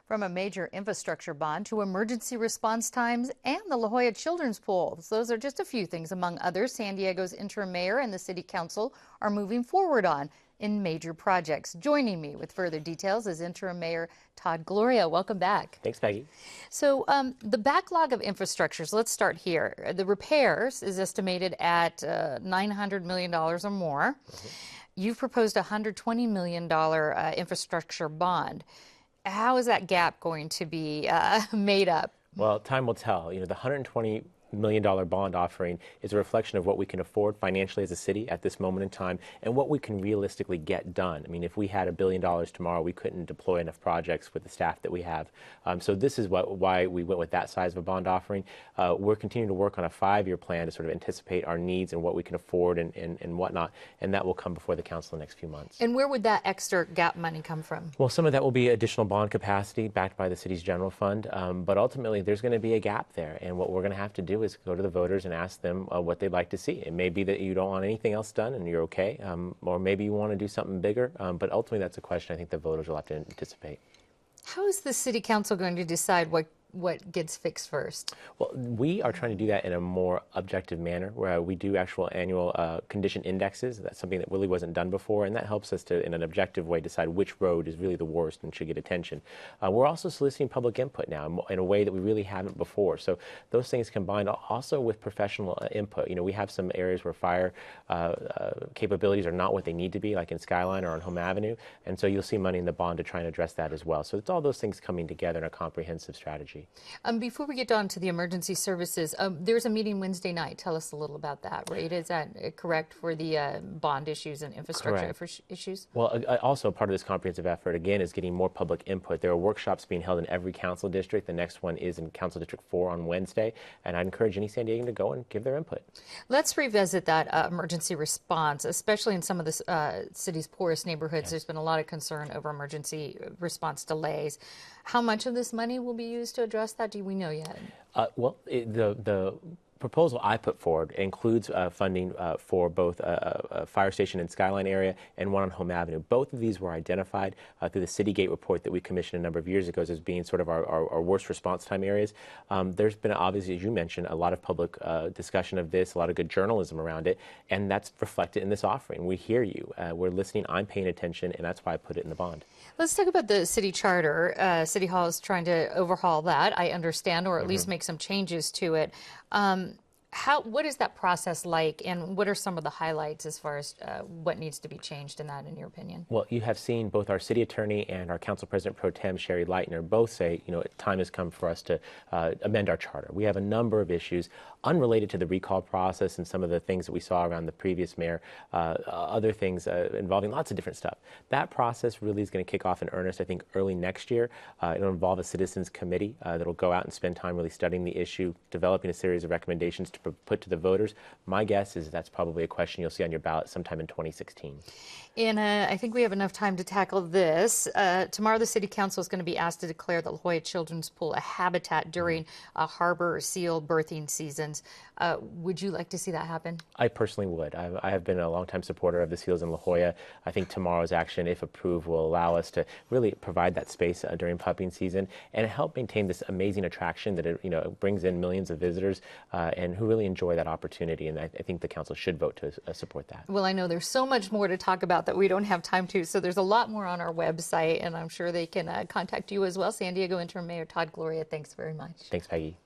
From a major infrastructure bond to emergency response times and the La Jolla Children's Pool. Those are just a few things among others San Diego's interim mayor and the city council are moving forward on in major projects. Joining me with further details is interim mayor Todd Gloria. Welcome back. Thanks, Peggy. So the backlog of infrastructures, let's start here. The repairs is estimated at $900 million or more. You've proposed a $120 million infrastructure bond. How is that gap going to be made up? Well, time will tell. You know, the $120 million bond offering is a reflection of what we can afford financially as a city at this moment in time and what we can realistically get done. I mean, if we had $1 billion tomorrow, we couldn't deploy enough projects with the staff that we have. So this is why we went with that size of a bond offering. We're continuing to work on a 5-year plan to sort of anticipate our needs and what we can afford and whatnot, and that will come before the council in the next few months. And where would that extra gap money come from? Well, some of that will be additional bond capacity backed by the city's general fund, but ultimately there's going to be a gap there, and what we're going to have to do is go to the voters and ask them what they'd like to see. It may be that you don't want anything else done and you're okay, or maybe you want to do something bigger, but ultimately that's a question I think the voters will have to anticipate. How is the city council going to decide what gets fixed first? Well, we are trying to do that in a more objective manner where we do actual annual condition indexes. That's something that really wasn't done before, and that helps us to, in an objective way, decide which road is really the worst and should get attention. We're also soliciting public input now in a way that we really haven't before. So those things combined also with professional input. You know, we have some areas where fire capabilities are not what they need to be, like in Skyline or on Home Avenue, and so you'll see money in the bond to try and address that as well. So it's all those things coming together in a comprehensive strategy. Before we get on to the emergency services, there's a meeting Wednesday night. Tell us a little about that, right? Is that correct for the bond issues and infrastructure issues? Well, also part of this comprehensive effort, again, is getting more public input. There are workshops being held in every council district. The next one is in Council District 4 on Wednesday, and I encourage any San Diegan to go and give their input. Let's revisit that emergency response, especially in some of the city's poorest neighborhoods. Yes. There's been a lot of concern over emergency response delays. How much of this money will be used to address that? Do we know yet? The proposal I put forward includes funding for both a fire station in Skyline area and one on Home Avenue. Both of these were identified through the Citygate report that we commissioned a number of years ago as being sort of our worst response time areas. There's been, obviously, as you mentioned, a lot of public discussion of this, a lot of good journalism around it, and that's reflected in this offering. We hear you. We're listening. I'm paying attention, and that's why I put it in the bond. Let's talk about the city charter. City Hall is trying to overhaul that, I understand, or at least make some changes to it. What is that process like, and what are some of the highlights as far as what needs to be changed in that, in your opinion? Well, you have seen both our city attorney and our council president pro tem, Sherry Leitner, both say, you know, time has come for us to amend our charter. We have a number of issues unrelated to the recall process and some of the things that we saw around the previous mayor, other things involving lots of different stuff. That process really is going to kick off in earnest, I think, early next year. It'll involve a citizens committee that will go out and spend time really studying the issue, developing a series of recommendations to put to the voters. My guess is that's probably a question you'll see on your ballot sometime in 2016. And I think we have enough time to tackle this. Tomorrow the City Council is going to be asked to declare the La Jolla Children's Pool a habitat during harbor seal birthing seasons. Would you like to see that happen? I personally would. I have been a longtime supporter of the seals in La Jolla. I think tomorrow's action, if approved, will allow us to really provide that space during pupping season and help maintain this amazing attraction that it brings in millions of visitors and who really enjoy that opportunity. And I think the council should vote to support that. Well, I know there's so much more to talk about that we don't have time to, so there's a lot more on our website, and I'm sure they can contact you as well. San Diego Interim Mayor Todd Gloria, thanks very much. Thanks, Peggy.